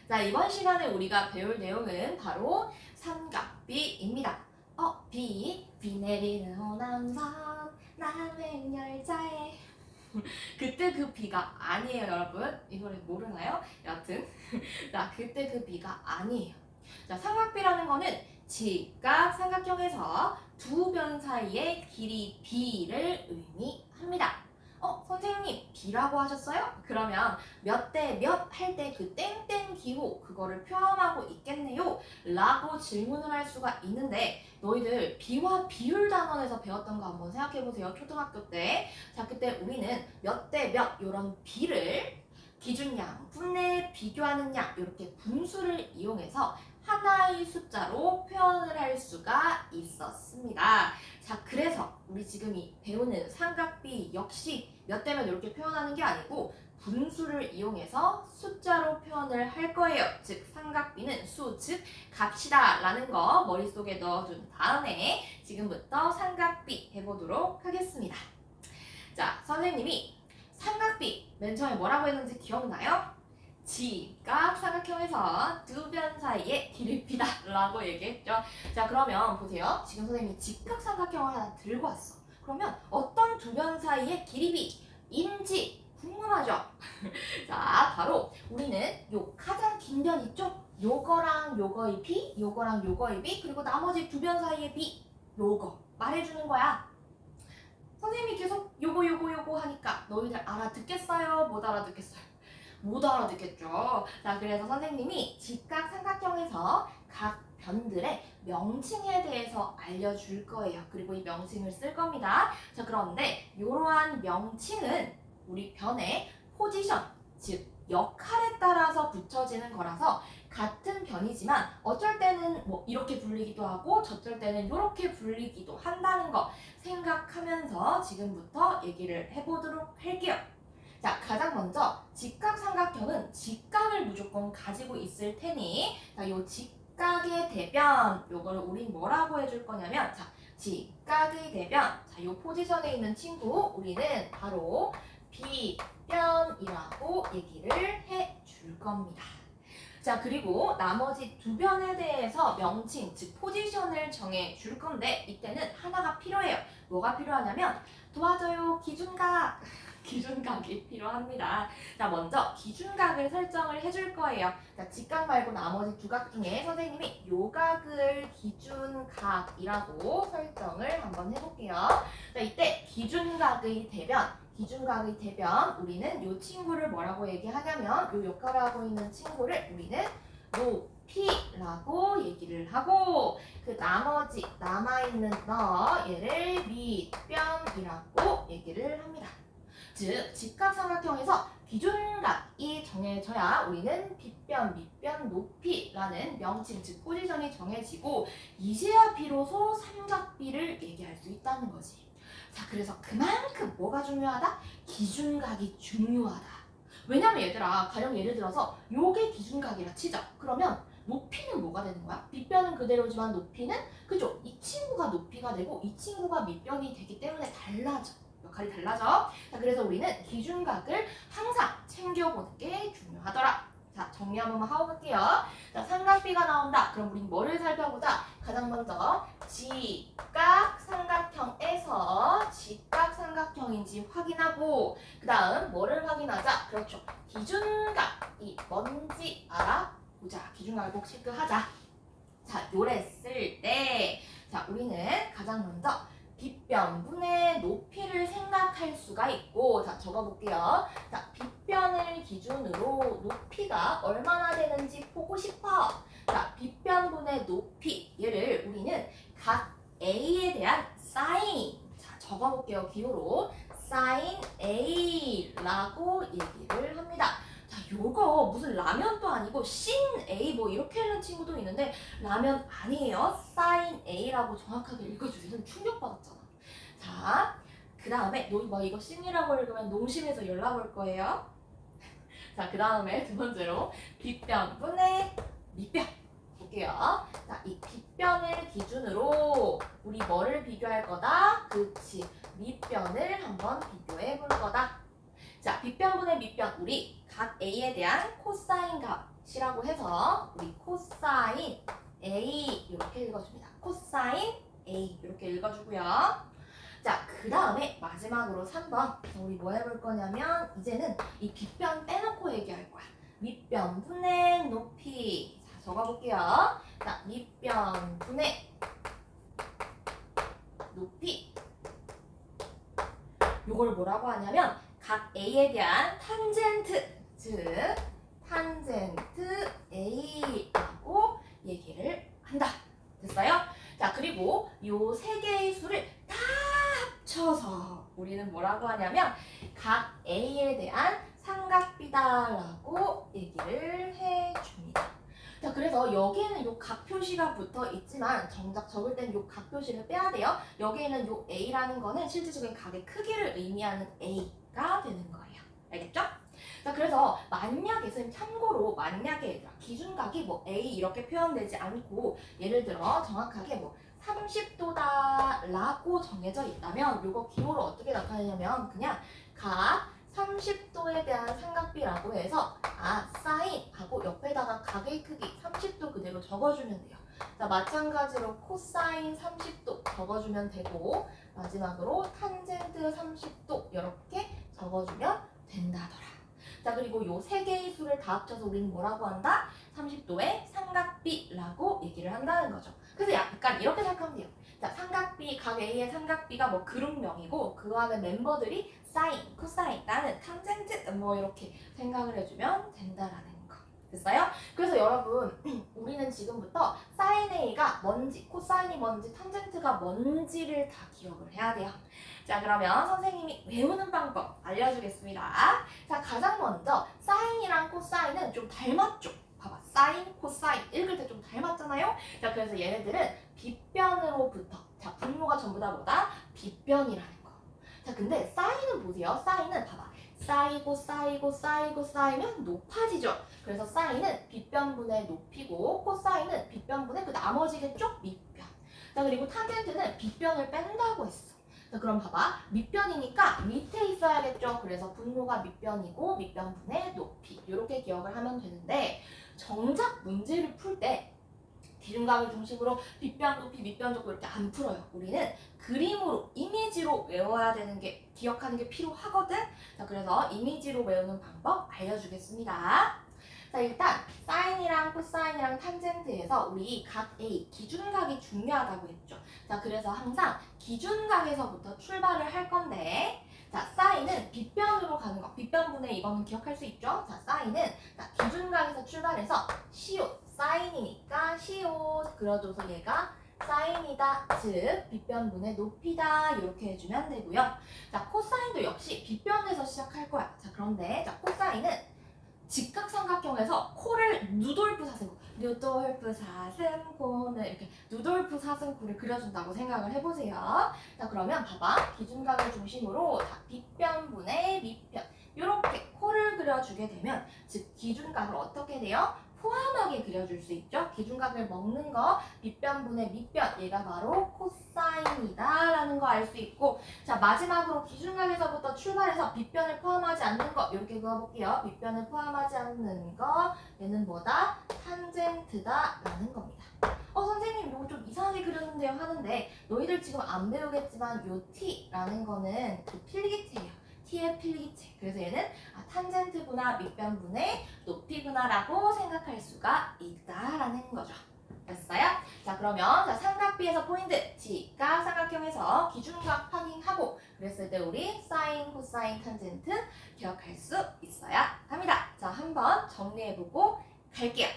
자, 이번 시간에 우리가 배울 내용은 바로 삼각비입니다. 비 내리는 호남선 남행열차에 그때 그 비가 아니에요, 여러분. 이 노래 모르나요? 여하튼 자, 그때 그 비가 아니에요. 자, 삼각비라는 거는 직각 삼각형에서 두 변 사이의 길이 b를 의미합니다. 선생님, b라고 하셨어요? 그러면 몇 대 몇 할 때 그 땡땡 기호 그거를 표현하고 있겠네요? 라고 질문을 할 수가 있는데 너희들 비와 비율 단원에서 배웠던 거 한번 생각해보세요. 초등학교 때. 자, 그때 우리는 몇 대 몇 이런 비를 기준량, 분의, 비교하는 양 이렇게 분수를 이용해서 하나의 숫자로 표현을 할 수가 있었습니다. 자, 그래서 우리 지금 이 배우는 삼각비 역시 몇 대 몇 이렇게 표현하는 게 아니고 분수를 이용해서 숫자로 표현을 할 거예요. 즉 삼각비는 수, 즉 값이다 라는 거 머릿속에 넣어준 다음에 지금부터 삼각비 해보도록 하겠습니다. 자, 선생님이 삼각비 맨 처음에 뭐라고 했는지 기억나요? 직각 삼각형에서 두 변 사이의 길이비다 라고 얘기했죠. 자, 그러면 보세요. 지금 선생님이 직각 삼각형을 하나 들고 왔어. 그러면 어떤 두 변 사이의 길이비인지 궁금하죠? 자, 바로 우리는 요 가장 긴 변 있죠? 요거랑 요거의 비, 요거랑 요거의 비, 그리고 나머지 두 변 사이의 비, 요거 말해주는 거야. 선생님이 계속 요거 하니까 너희들 알아듣겠어요? 못 알아듣겠어요? 못 알아듣겠죠. 자, 그래서 선생님이 직각 삼각형에서 각 변들의 명칭에 대해서 알려줄 거예요. 그리고 이 명칭을 쓸 겁니다. 자, 그런데 이러한 명칭은 우리 변의 포지션, 즉 역할에 따라서 붙여지는 거라서 같은 변이지만 어쩔 때는 뭐 이렇게 불리기도 하고 저쩔 때는 이렇게 불리기도 한다는 거 생각하면서 지금부터 얘기를 해보도록 할게요. 자, 가장 먼저 직각 삼각형은 직각을 무조건 가지고 있을 테니 자, 요 직각의 대변 요거를 우린 뭐라고 해줄 거냐면 자, 직각의 대변 자, 요 포지션에 있는 친구 우리는 바로 비변이라고 얘기를 해줄 겁니다. 자, 그리고 나머지 두 변에 대해서 명칭, 즉 포지션을 정해 줄 건데 이때는 하나가 필요해요. 뭐가 필요하냐면 도와줘요, 기준각. 기준각이 필요합니다. 자, 먼저 기준각을 설정을 해줄 거예요. 자, 직각 말고 나머지 두 각 중에 선생님이 요 각을 기준각이라고 설정을 한번 해볼게요. 자, 이때 기준각의 대변 우리는 요 친구를 뭐라고 얘기하냐면 요 역할을 하고 있는 친구를 우리는 높이라고 얘기를 하고 그 나머지 남아있는 얘를 밑변이라고 얘기를 합니다. 즉 직각삼각형에서 기준각이 정해져야 우리는 빗변, 밑변, 높이라는 명칭, 즉 포지션이 정해지고 이제야 비로소 삼각비를 얘기할 수 있다는 거지. 자, 그래서 그만큼 뭐가 중요하다? 기준각이 중요하다. 왜냐면 얘들아, 가령 예를 들어서 요게 기준각이라 치자. 그러면 높이는 뭐가 되는 거야? 밑변은 그대로지만 높이는 그죠? 이 친구가 높이가 되고 이 친구가 밑변이 되기 때문에 달라져. 역할이 달라져. 자, 그래서 우리는 기준각을 항상 챙겨보는 게 중요하더라. 자, 정리 한 번만 하고 볼게요. 자, 삼각비가 나온다. 그럼 우린 뭐를 살펴보자? 가장 먼저 직각 삼각형에서 직각 삼각형인지 확인하고 그 다음 뭐를 확인하자? 그렇죠. 기준각이 뭔지 알아보자. 기준각을 꼭 체크하자. 자, 요랬을 때 자, 우리는 가장 먼저 빗변분의 높이를 생각할 수가 있고 자, 적어볼게요. 자, 빗변을 기준으로 높이가 얼마나 되는지 보고 싶어. 자, 빗변분의 높이 얘를 우리는 각 A에 대한 사인 자, 적어볼게요. 기호로 사인 A라고 얘기를 합니다. 자, 요거 무슨 라면도 아니고 신 A 뭐 이렇게 하는 친구도 있는데 라면 아니에요. 사인 A라고 정확하게 읽어주셔서 충격받았잖아. 자, 그 다음에 너 뭐 이거 신이라고 읽으면 농심에서 연락 올 거예요. 자, 그 다음에 두 번째로 빗변분의 밑변 볼게요. 자, 이 빗변을 기준으로 우리 뭐를 비교할 거다? 그치, 밑변을 한번 비교해 볼 거다. 자, 빗변분의 밑변, 우리 각 A에 대한 코사인 값이라고 해서 우리 코사인 A 이렇게 읽어줍니다. 코사인 A 이렇게 읽어주고요. 자, 그 다음에 마지막으로 3번 우리 뭐 해볼 거냐면 이제는 이 빗변 빼놓고 얘기할 거야. 밑변분의 높이. 자, 적어볼게요. 자, 밑변분의 높이. 요걸 뭐라고 하냐면 각 A에 대한 탄젠트, 즉 탄젠트 A라고 얘기를 한다. 됐어요? 자, 그리고 요 세 개의 수를 다 합쳐서 우리는 뭐라고 하냐면 각 A에 대한 삼각비다라고 얘기를 해줍니다. 자, 그래서 여기에는 요 각 표시가 붙어 있지만 정작 적을 땐 요 각 표시를 빼야 돼요. 여기에는 요 A라는 거는 실질적인 각의 크기를 의미하는 A가 되는 거예요. 알겠죠? 자, 그래서 만약에 선생님 참고로 만약에 기준각이 뭐 A 이렇게 표현되지 않고 예를 들어 정확하게 뭐 30도다라고 정해져 있다면 요거 기호를 어떻게 나타내냐면 그냥 각 30도에 대한 삼각비라고 해서 사인하고 옆에다가 각의 크기 30도 그대로 적어주면 돼요. 자, 마찬가지로 코사인 30도 적어주면 되고 마지막으로 탄젠트 30도 이렇게 적어주면 된다더라. 자, 그리고 요 세 개의 수를 다 합쳐서 우리는 뭐라고 한다? 30도의 삼각비라고 얘기를 한다는 거죠. 그래서 약간 이렇게 생각하면 돼요. 자, 삼각비, 각 A의 삼각비가 뭐 그룹명이고 그 안에 멤버들이 사인, 코사인, 나는 탄젠트 뭐 이렇게 생각을 해주면 된다라는 거. 됐어요? 그래서 여러분 우리는 지금부터 사인 A가 뭔지, 코사인이 뭔지, 탄젠트가 뭔지를 다 기억을 해야 돼요. 자, 그러면 선생님이 외우는 방법 알려주겠습니다. 자, 가장 먼저 사인이랑 코사인은 좀 닮았죠? 봐봐, 사인, 코사인 읽을 때 좀 닮았잖아요? 자, 그래서 얘네들은 빗변으로부터 자, 분모가 전부 다 뭐다? 빗변이라는 거. 자, 근데 사인은 보세요. 사인은 봐봐. 쌓이고 쌓이고 쌓이고 쌓이면 높아지죠. 그래서 사인은 빗변분의 높이고 코사인은 빗변분의 그 나머지겠죠? 밑변. 자, 그리고 탄젠트는 빗변을 뺀다고 했어. 자, 그럼 봐봐. 밑변이니까 밑에 있어야겠죠. 그래서 분모가 밑변이고 밑변분의 높이 이렇게 기억을 하면 되는데 정작 문제를 풀 때 기준각을 중심으로 빗변 높이 밑변 좁고 이렇게 안 풀어요. 우리는 그림으로 이미지로 외워야 되는 게 기억하는 게 필요하거든. 자, 그래서 이미지로 외우는 방법 알려주겠습니다. 자, 일단 사인이랑 코사인이랑 탄젠트에서 우리 각 A 기준각이 중요하다고 했죠. 자, 그래서 항상 기준각에서부터 출발을 할 건데 자, 사인은 빗변으로 가는 거. 빗변분의 이거는 기억할 수 있죠? 자, 사인은 자, 기준각에서 출발해서 시옷, 사인이니까 시옷 그려줘서 얘가 사인이다. 즉, 빗변분의 높이다. 이렇게 해주면 되고요. 자, 코사인도 역시 빗변에서 시작할 거야. 자, 그런데 자, 코사인은 직각삼각형에서 코를 누돌프 사슴코, 누돌프 사슴코는 이렇게 누돌프 사슴코를 그려준다고 생각을 해보세요. 자, 그러면 봐봐. 기준각을 중심으로 자, 빗변분의 밑변 이렇게 코를 그려주게 되면 즉 기준각을 어떻게 돼요? 포함하게 그려줄 수 있죠. 기준각을 먹는 거 밑변분의 밑변 얘가 바로 코사인이다 라는 거 알 수 있고 자, 마지막으로 기준각에서부터 출발해서 밑변을 포함하지 않는 거 이렇게 그어볼게요. 밑변을 포함하지 않는 거 얘는 뭐다? 탄젠트다 라는 겁니다. 선생님 이거 좀 이상하게 그렸는데요 하는데 너희들 지금 안 배우겠지만 요 T라는 거는 그 필기체예요. T의 필기체. 그래서 얘는 탄젠트구나 밑변분의 높이구나라고 생각할 수가 있다라는 거죠. 됐어요? 자, 그러면 자, 삼각비에서 포인트 직각 삼각형에서 기준각 확인하고 그랬을 때 우리 사인, 코사인, 탄젠트 기억할 수 있어야 합니다. 자, 한번 정리해보고 갈게요.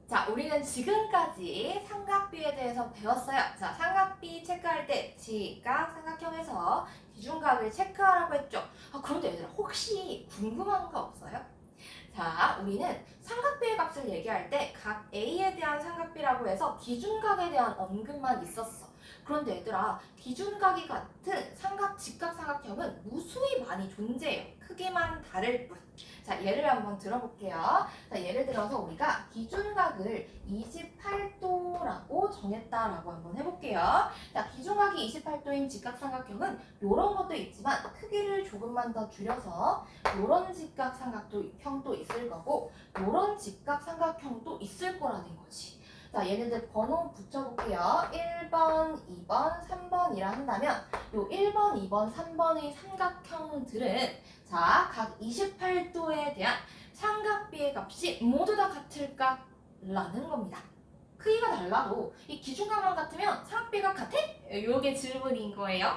자, 우리는 지금까지 삼각비에 대해서 배웠어요. 자, 삼각비 체크할 때 직각 삼각형에서 기준각을 체크하라고 했죠. 그런데 얘들아 혹시 궁금한 거 없어요? 자, 우리는 삼각비의 값을 얘기할 때 각 A에 대한 삼각비라고 해서 기준각에 대한 언급만 있었어. 그런데 얘들아 기준각이 같은 삼각 직각 삼각형은 무수히 많이 존재해요. 크기만 다를 뿐. 자, 예를 한번 들어볼게요. 자, 예를 들어서 우리가 기준각을 28도라고 정했다라고 한번 해볼게요. 자, 기준각이 28도인 직각삼각형은 이런 것도 있지만 크기를 조금만 더 줄여서 이런 직각삼각형도 있을 거고 이런 직각삼각형도 있을 거라는 거지. 자, 얘네들 번호 붙여볼게요. 1번, 2번, 3번이라 한다면 요 1번, 2번, 3번의 삼각형들은 자, 각 28도에 대한 삼각비의 값이 모두 다 같을까? 라는 겁니다. 크기가 달라도 이 기준각만 같으면 삼각비가 같아? 요게 질문인 거예요.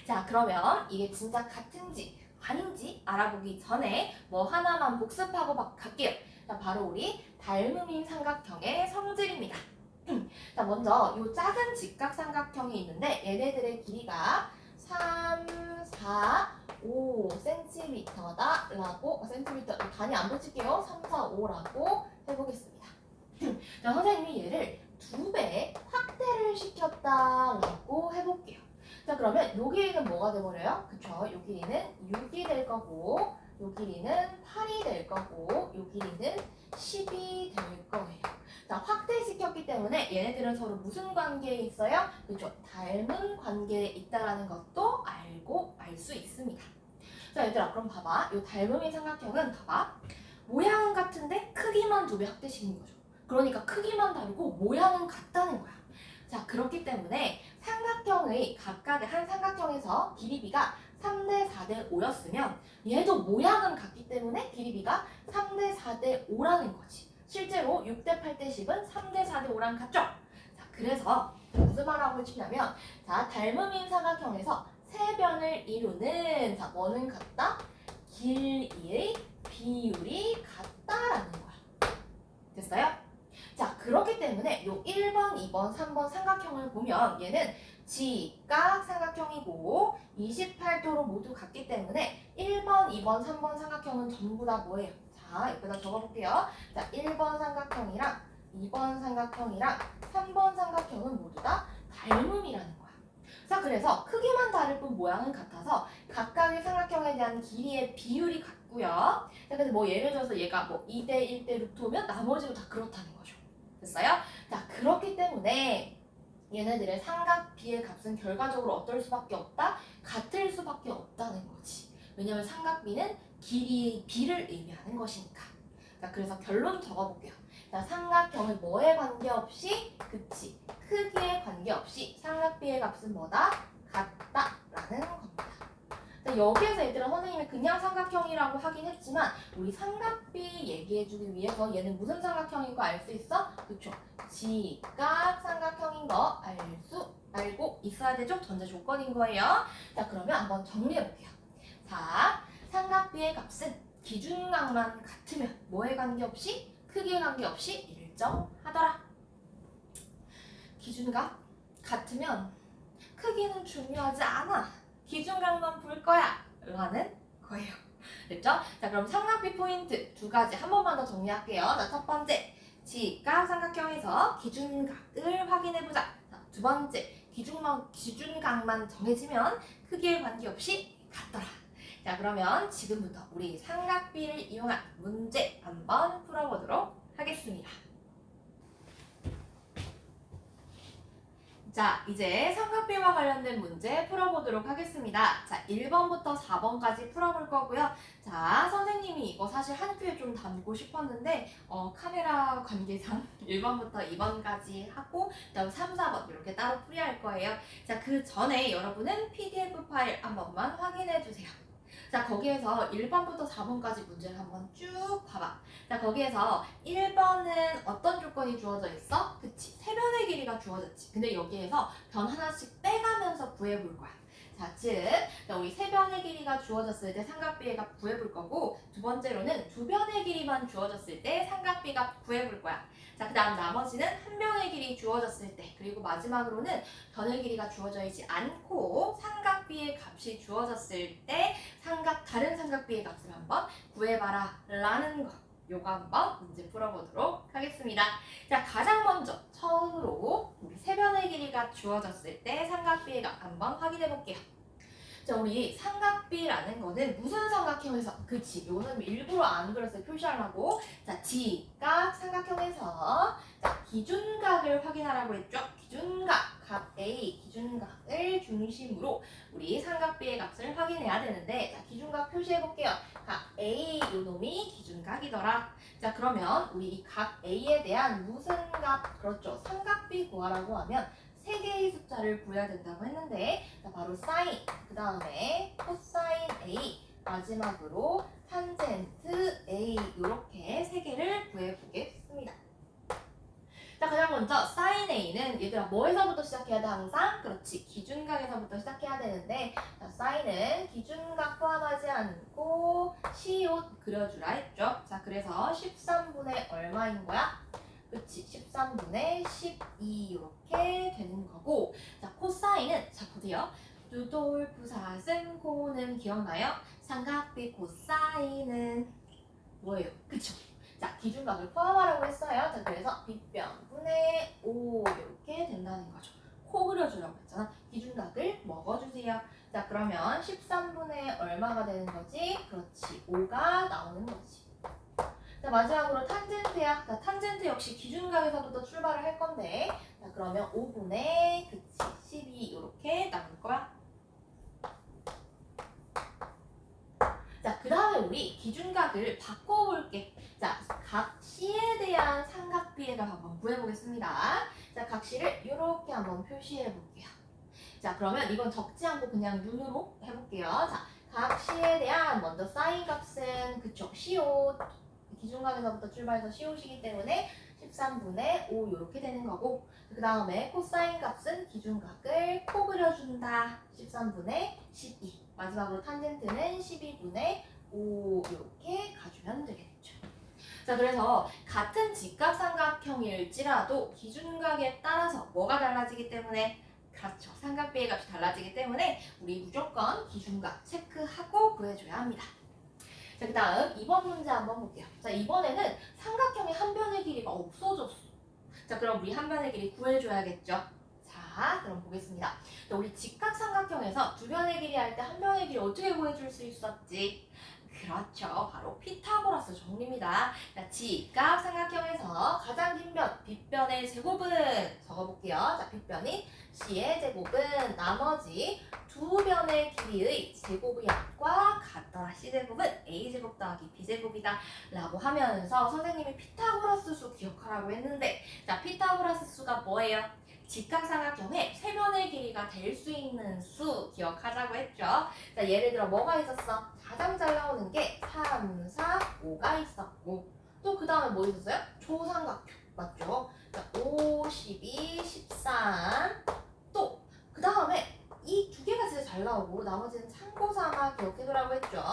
자, 그러면 이게 진짜 같은지 아닌지 알아보기 전에 뭐 하나만 복습하고 갈게요. 자, 바로 우리 닮음인 삼각형의 성질입니다. 자, 먼저 이 작은 직각삼각형이 있는데 얘네들의 길이가 3, 4, 5cm다 라고 센티미터 단위 안 붙일게요. 3, 4, 5라고 해보겠습니다. 자, 선생님이 얘를 2배 확대를 시켰다라고 해볼게요. 자, 그러면 요 길이는 뭐가 돼버려요? 그쵸? 요 길이는 6이 될 거고 요 길이는 8이 될 거고 요 길이는 10이 될 거예요. 자, 확대시켰기 때문에 얘네들은 서로 무슨 관계에 있어요? 그렇죠. 닮은 관계에 있다라는 것도 알고 알 수 있습니다. 자, 얘들아, 그럼 봐봐. 이 닮음인 삼각형은 봐봐. 모양은 같은데 크기만 2배 확대시킨 거죠. 그러니까 크기만 다르고 모양은 같다는 거야. 자, 그렇기 때문에 삼각형의 각각의 한 삼각형에서 길이비가 3대 4대 5였으면 얘도 모양은 같기 때문에 길이비가 3대 4대 5라는 거지. 실제로 6대 8대 10은 3대 4대 5랑 같죠? 자, 그래서 무슨 말하고 싶냐면 자, 닮음인 삼각형에서 세 변을 이루는 자, 뭐는 같다? 길이의 비율이 같다라는 거야. 됐어요? 자, 그렇기 때문에 요 1번, 2번, 3번 삼각형을 보면 얘는 직각 삼각형이고 28도로 모두 같기 때문에 1번, 2번, 3번 삼각형은 전부 다 뭐예요? 자, 여기다 적어볼게요. 자, 1번 삼각형이랑 2번 삼각형이랑 3번 삼각형은 모두 다 닮음이라는 거야. 자, 그래서 크기만 다를 뿐 모양은 같아서 각각의 삼각형에 대한 길이의 비율이 같고요. 자, 그래서 뭐 예를 들어서 얘가 뭐 2대 1대 루트면 나머지도 다 그렇다는 거죠. 됐어요? 자, 그렇기 때문에 얘네들의 삼각비의 값은 결과적으로 어떨 수밖에 없다? 같을 수밖에 없다는 거지. 왜냐면 삼각비는 길이의 비를 의미하는 것이니까. 자, 그래서 결론 적어볼게요. 자, 삼각형은 뭐에 관계없이 그치 크기에 관계없이 삼각비의 값은 뭐다? 같다라는 겁니다. 자, 여기에서 얘들아 선생님이 그냥 삼각형이라고 하긴 했지만 우리 삼각비 얘기해주기 위해서 얘는 무슨 삼각형인 거 알 수 있어? 그쵸? 직각 삼각형인 거 알고 있어야 되죠? 전제 조건인 거예요. 자, 그러면 한번 정리해볼게요. 자, 삼각비의 값은 기준각만 같으면 뭐에 관계없이? 크기에 관계없이 일정하더라. 기준각 같으면 크기는 중요하지 않아. 기준각만 볼 거야. 라는 거예요. 됐죠? 자, 그럼 삼각비 포인트 2가지 한 번만 더 정리할게요. 자, 첫 번째, 직각 삼각형에서 기준각을 확인해보자. 자, 두 번째, 기준각만 정해지면 크기에 관계없이 같더라. 자, 그러면 지금부터 우리 삼각비를 이용한 문제 한번 풀어보도록 하겠습니다. 자, 이제 삼각비와 관련된 문제 풀어보도록 하겠습니다. 자, 1번부터 4번까지 풀어볼 거고요. 자, 선생님이 이거 사실 한 큐에 좀 담고 싶었는데 카메라 관계상 1번부터 2번까지 하고 그다음 3, 4번 이렇게 따로 풀이할 거예요. 자, 그 전에 여러분은 PDF 파일 한 번만 확인해 주세요. 자, 거기에서 1번부터 4번까지 문제를 한번 쭉 봐봐. 자, 거기에서 1번은 어떤 조건이 주어져 있어? 그치, 세 변의 길이가 주어졌지. 근데 여기에서 변 하나씩 빼가면서 구해볼 거야. 자, 즉 우리 세 변의 길이가 주어졌을 때 삼각비의 값 구해볼 거고, 두 번째로는 두 변의 길이만 주어졌을 때 삼각비 값 구해볼 거야. 자, 그 다음 나머지는 한 변의 길이 주어졌을 때, 그리고 마지막으로는 변의 길이가 주어져 있지 않고 삼각비의 값이 주어졌을 때 다른 삼각비의 값을 한번 구해봐라 라는 거. 요거 한번 문제 풀어보도록 하겠습니다. 자, 가장 먼저 처음으로 우리 세 변의 길이가 주어졌을 때 삼각비의 값 한번 확인해 볼게요. 자, 우리 삼각비라는 거는 무슨 삼각형에서, 그치, 요거는 일부러 안 그렸어요. 표시하려고. 자, 지각 삼각형에서, 자, 기준각을 확인하라고 했죠. 기준각, 각 A, 기준각을 중심으로 우리 삼각비의 값을 확인해야 되는데, 자, 기준각 표시해볼게요. 각 A, 요 놈이 기준각이더라. 자, 그러면 우리 이 각 A에 대한 무슨 값, 그렇죠. 삼각비 구하라고 하면 세 개의 숫자를 구해야 된다고 했는데, 자, 바로 사인, 그 다음에 코사인 A, 마지막으로 탄젠트 A, 이렇게 세 개를 구해보겠습니다. 자, 가장 먼저 사인 A는 얘들아 뭐에서부터 시작해야 돼 항상? 그렇지, 기준각에서부터 시작해야 되는데, 자, 사인은 기준각 포함하지 않고 시옷 그려주라 했죠. 자, 그래서 13분의 얼마인 거야? 그치, 13분의 12 이렇게 되는 거고, 자, 코사인은, 자, 보세요. 루돌프 사슴 코는 기억나요? 삼각비 코사인은 뭐예요? 그쵸? 자, 기준각을 포함하라고 했어요. 자, 그래서 빗변분의 5 이렇게 된다는 거죠. 코 그려주라고 했잖아. 기준각을 먹어주세요. 자, 그러면 13분의 얼마가 되는 거지? 그렇지, 5가 나오는 거지. 자, 마지막으로 탄젠트야. 자, 탄젠트 역시 기준각에서부터 출발을 할 건데, 자, 그러면 5분의 그치 12 이렇게 나올 거야. 자, 그 다음에 우리 기준각을 바꿔볼게. 자, 각 C에 대한 삼각비의 값 한번 구해보겠습니다. 자, 각 C를 이렇게 한번 표시해볼게요. 자, 그러면 이건 적지 않고 그냥 눈으로 해볼게요. 자, 각 C에 대한 먼저 사인 값은 그쵸, CO 기준각에서부터 출발해서 시옷이기 때문에 13분의 5 이렇게 되는 거고, 그 다음에 코사인 값은 기준각을 코 그려준다. 13분의 12. 마지막으로 탄젠트는 12분의 5 이렇게 가주면 되겠죠. 자, 그래서 같은 직각삼각형일지라도 기준각에 따라서 뭐가 달라지기 때문에, 그렇죠, 삼각비의 값이 달라지기 때문에 우리 무조건 기준각 체크하고 구해줘야 합니다. 자, 그 다음 2번 문제 한번 볼게요. 자, 이번에는 삼각형의 한 변의 길이가 없어졌어. 자, 그럼 우리 한 변의 길이 구해줘야겠죠. 자, 그럼 보겠습니다. 자, 우리 직각삼각형에서 두 변의 길이 할 때 한 변의 길이 어떻게 구해줄 수 있었지? 그렇죠, 바로 피타고라스 정리입니다. 자, 직각삼각형에서 가장 긴 변, 빗변의 제곱은 적어볼게요. 자, 빗변이 C의 제곱은 나머지 두 변의 길이의 제곱의 합과 같더라. C제곱은 A제곱 더하기 B제곱이다 라고 하면서 선생님이 피타고라스 수 기억하라고 했는데, 자, 피타고라스 수가 뭐예요? 직각삼각형의 세 변의 길이가 될 수 있는 수 기억하자고 했죠. 자, 예를 들어 뭐가 있었어? 가장 잘 나오는 게 3, 4, 5가 있었고, 또 그 다음에 뭐 있었어요? 초삼각형 맞죠? 자, 5, 12, 13, 또 그 다음에 이 두 개가 진짜 잘 나오고 나머지는 참고삼아 기억해두라고 했죠.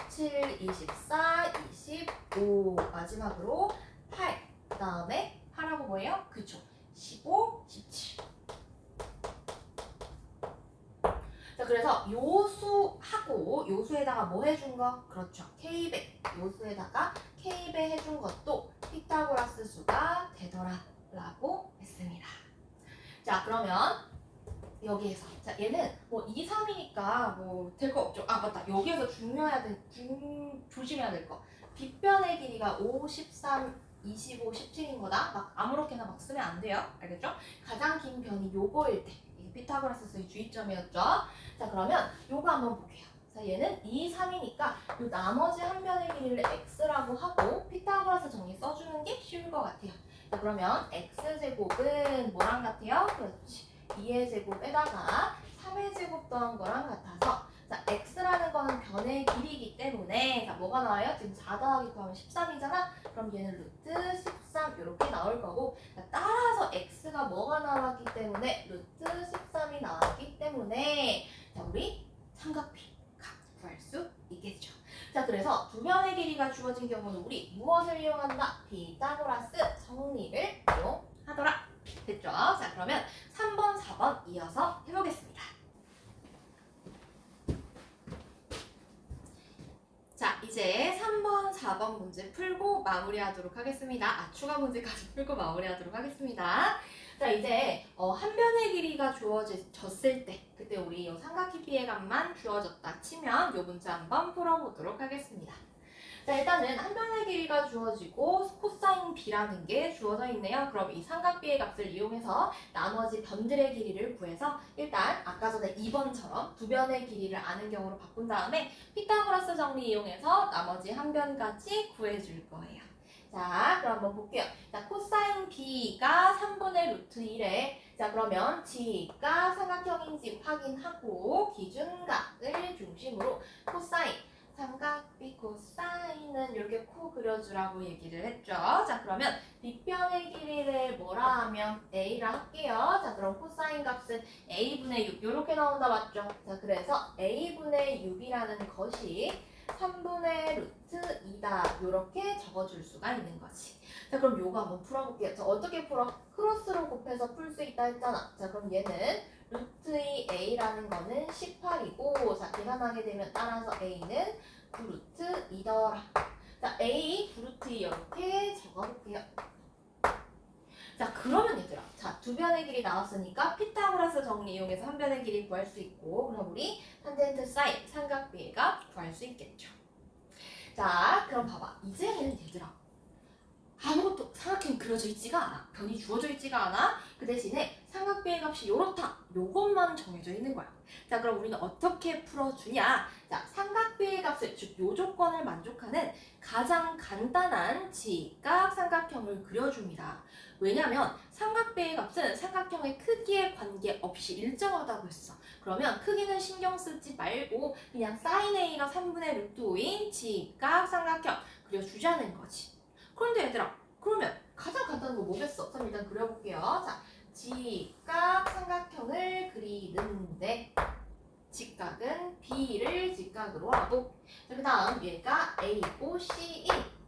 7, 24, 25, 마지막으로 8, 그 다음에 8하고 뭐예요? 그쵸, 15, 17. 자, 그래서 요수하고 요수에다가 뭐 해준 거? 그렇죠, K배. 요수에다가 K배 해준 것도 피타고라스 수가 되더라 라고 했습니다. 자, 그러면 여기에서, 자, 얘는 뭐 2, 3이니까 뭐 될 거 없죠. 아, 맞다, 여기에서 조심해야 될 거, 빗변의 길이가 5, 13, 25, 17인 거다. 막 아무렇게나 막 쓰면 안 돼요. 알겠죠? 가장 긴 변이 요거일 때, 이게 피타고라스의 주의점이었죠. 자, 그러면 요거 한번 볼게요. 자, 얘는 2, 3이니까 요 나머지 한 변의 길이를 x라고 하고 피타고라스 정리 써주는 게 쉬울 것 같아요. 자, 그러면 x제곱은 뭐랑 같아요? 그렇지, 2의 제곱에다가 3의 제곱 더한 거랑 같아서, 자, x라는 거는 변의 길이이기 때문에, 자, 뭐가 나와요? 지금 4 더하기 9 하면 13이잖아? 그럼 얘는 루트 13 이렇게 나올 거고, 자, 따라서 x가 뭐가 나왔기 때문에 루트 13이 나왔기 때문에, 자, 우리 삼각비 각 구할 수 있겠죠. 자, 그래서 두 변의 길이가 주어진 경우는 우리 무엇을 이용한다? 피타고라스 정리를 이용하더라. 됐죠? 자, 그러면 3번, 4번 이어서 해보겠습니다. 자, 이제 3번, 4번 문제 풀고 마무리하도록 하겠습니다. 추가 문제까지 풀고 마무리하도록 하겠습니다. 자, 이제 한 변의 길이가 주어졌을 때, 그때 우리 이 삼각형 B의 값만 주어졌다 치면 이 문제 한번 풀어보도록 하겠습니다. 자, 일단은 한 변의 길이가 주어지고 코사인 B라는 게 주어져 있네요. 그럼 이 삼각 B의 값을 이용해서 나머지 변들의 길이를 구해서 일단 아까 전에 2번처럼 두 변의 길이를 아는 경우로 바꾼 다음에 피타고라스 정리 이용해서 나머지 한 변까지 구해줄 거예요. 자, 그럼 한번 볼게요. 자, 코사인 B가 3분의 루트 1에 자, 그러면 G가 삼각형인지 확인하고 기준각을 중심으로 코사인 삼각 B 코사인은 이렇게 코 그려주라고 얘기를 했죠. 자, 그러면 빗변의 길이를 뭐라 하면 A라 할게요. 자, 그럼 코사인 값은 A분의 6 이렇게 나온다 맞죠? 자, 그래서 A분의 6이라는 것이 3분의 루트 2다 이렇게 적어줄 수가 있는 거지. 자, 그럼 요거 한번 풀어볼게요. 자, 어떻게 풀어? 크로스로 곱해서 풀 수 있다 했잖아. 자, 그럼 얘는 루트 2 A라는 거는 18이고 자, 계산하게 되면 따라서 A는 9루트 2더라. 자, A 9루트 2 이렇게 적어볼게요. 자, 그러면 얘들아, 자, 두 변의 길이 나왔으니까 피타고라스 정리 이용해서 한 변의 길이 구할 수 있고 그럼 우리 탄젠트 사인 삼각 B의 값 구할 수 있겠죠. 자, 그럼 봐봐. 이제는 얘들아 아무것도 삼각형이 그려져 있지가 않아. 변이 주어져 있지가 않아. 그 대신에 삼각 B의 값이 요렇다. 요것만 정해져 있는 거야. 자, 그럼 우리는 어떻게 풀어주냐? 자, 삼각 B의 값을 즉 요 조건을 만족하는 가장 간단한 직각 삼각형을 그려줍니다. 왜냐면 삼각 B의 값은 삼각형의 크기에 관계없이 일정하다고 했어. 그러면 크기는 신경 쓰지 말고 그냥 sin A가 3분의 루트 5인 직각 삼각형 그려주자는 거지. 그런데 얘들아, 그러면 가장 간단한 거 뭐겠어? 그럼 일단 그려볼게요. 자, 직각 삼각형을 그리는데 직각은 B를 직각으로 하고 그 다음 얘가 A고 C인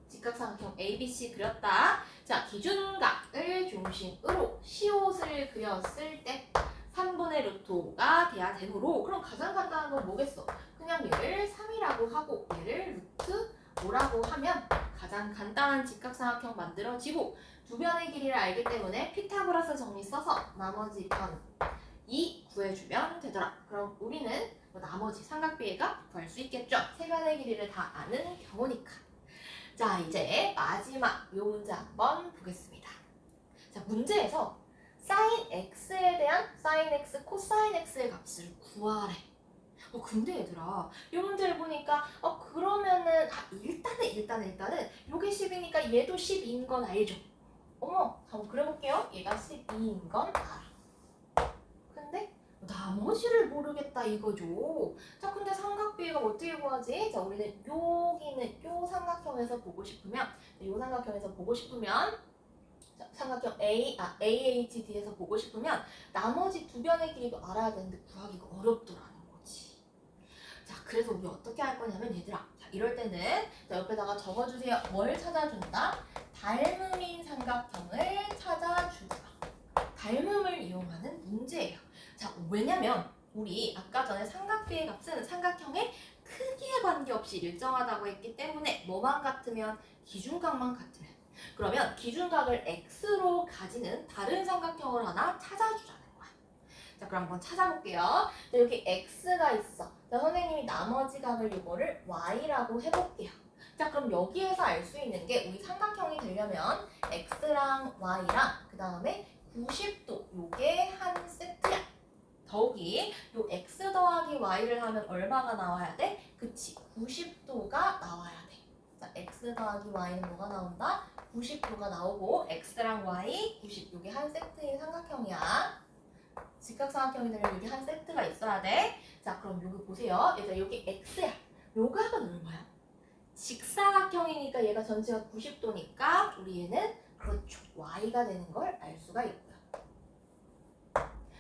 직각삼각형 ABC 그렸다. 자, 기준각을 중심으로 C옷을 그렸을 때 3분의 루트 5가 돼야 되므로 그럼 가장 간단한 건 뭐겠어? 그냥 얘를 3이라고 하고 얘를 루트 5라고 하면 가장 간단한 직각삼각형 만들어지고 두 변의 길이를 알기 때문에 피타고라스 정리 써서 나머지 변 2 구해주면 되더라. 그럼 우리는 나머지 삼각 B의 값 구할 수 있겠죠? 세 변의 길이를 다 아는 경우니까. 자, 이제 마지막 요 문제 한번 보겠습니다. 자, 문제에서 sin x에 대한 sin x, 코사인 x의 값을 구하래. 근데 얘들아, 이 문제를 보니까 그러면은 일단은 요게 10이니까 얘도 12인 건 알죠? 한번 그려볼게요. 얘가 12인 건 알아. 근데 나머지를 모르겠다 이거죠. 자, 근데 삼각 B가 어떻게 구하지? 자, 우리는 여기는 요 삼각형에서 보고 싶으면 자, 삼각형 AHD에서 보고 싶으면 나머지 두 변의 길이도 알아야 되는데 구하기가 어렵더라는 거지. 자, 그래서 우리 어떻게 할 거냐면 얘들아, 자, 이럴 때는 자, 옆에다가 적어주세요. 뭘 찾아준다? 닮음인 삼각형을 찾아주자. 닮음을 이용하는 문제예요. 자, 왜냐면 우리 아까 전에 삼각 B의 값은 삼각형의 크기에 관계없이 일정하다고 했기 때문에 뭐만 같으면 기준각만 같으면 그러면 기준각을 x로 가지는 다른 삼각형을 하나 찾아주자는 거야. 자, 그럼 한번 찾아볼게요. 자, 여기 x가 있어. 자, 선생님이 나머지 각을 이거를 y라고 해볼게요. 자, 그럼 여기에서 알 수 있는 게 우리 삼각형이 되려면 x랑 y랑 그 다음에 90도 요게 한 세트야. 더욱이 요 x 더하기 y를 하면 얼마가 나와야 돼? 그치, 90도가 나와야 돼. 자, x 더하기 y는 뭐가 나온다? 90도가 나오고 x랑 y, 90 요게 한 세트인 삼각형이야. 직각삼각형이 되면 여기 한 세트가 있어야 돼. 자, 그럼 여기 보세요. 얘들아, 여기 x야. 요 값은 얼마야? 직사각형이니까 얘가 전체가 90도니까 우리 얘는 그렇죠, y가 되는 걸 알 수가 있고요.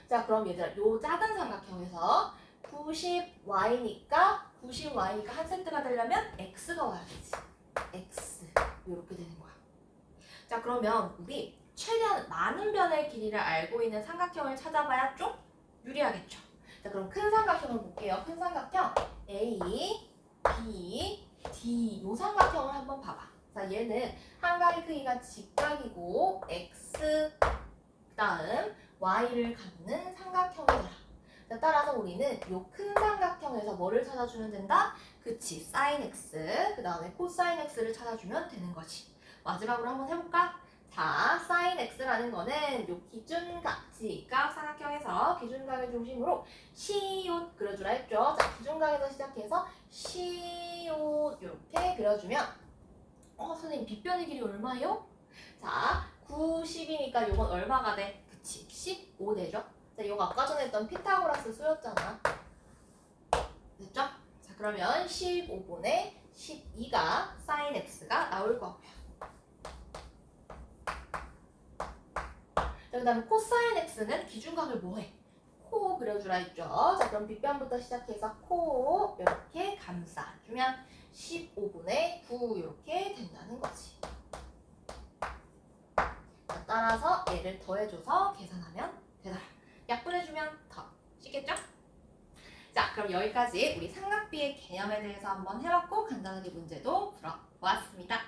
자, 그럼 얘들아, 요 작은 삼각형에서 90y니까 한 세트가 되려면 x가 와야 되지. x 이렇게 되는 거야. 자, 그러면 우리 최대한 많은 변의 길이를 알고 있는 삼각형을 찾아봐야 좀 유리하겠죠. 자, 그럼 큰 삼각형을 볼게요. 큰 삼각형 A, B, D 요 삼각형을 한번 봐봐. 자, 얘는 한가위 크기가 직각이고 x 그다음 y를 갖는 삼각형이더라. 자, 따라서 우리는 요 큰 삼각형에서 뭐를 찾아주면 된다? 그치, sin x, 그 다음에 코사인 x를 찾아주면 되는 거지. 마지막으로 한번 해볼까? 자, sin x라는 거는 요 기준각, 지각 삼각형에서 기준각을 중심으로 시옷 그려주라 했죠. 자, 기준각에서 시작해서 시옷 이렇게 그려주면 선생님 빗변의 길이 얼마예요? 자, 90이니까 요건 얼마가 돼? 그치, 15 되죠? 자, 요거 아까 전에 했던 피타고라스 수였잖아. 됐죠? 자, 그러면 15분의 12가 sin x가 나올 거고요. 자, 그 다음에 코사인 x는 기준각을 뭐해? 코 그려주라 했죠. 자, 그럼 빗변부터 시작해서 코 이렇게 감싸주면 15분의 9 이렇게 된다는 거지. 자, 따라서 얘를 더해줘서 계산하면 되더라. 약분해주면 더 쉽겠죠? 자, 그럼 여기까지 우리 삼각비의 개념에 대해서 한번 해봤고 간단하게 문제도 풀어보았습니다.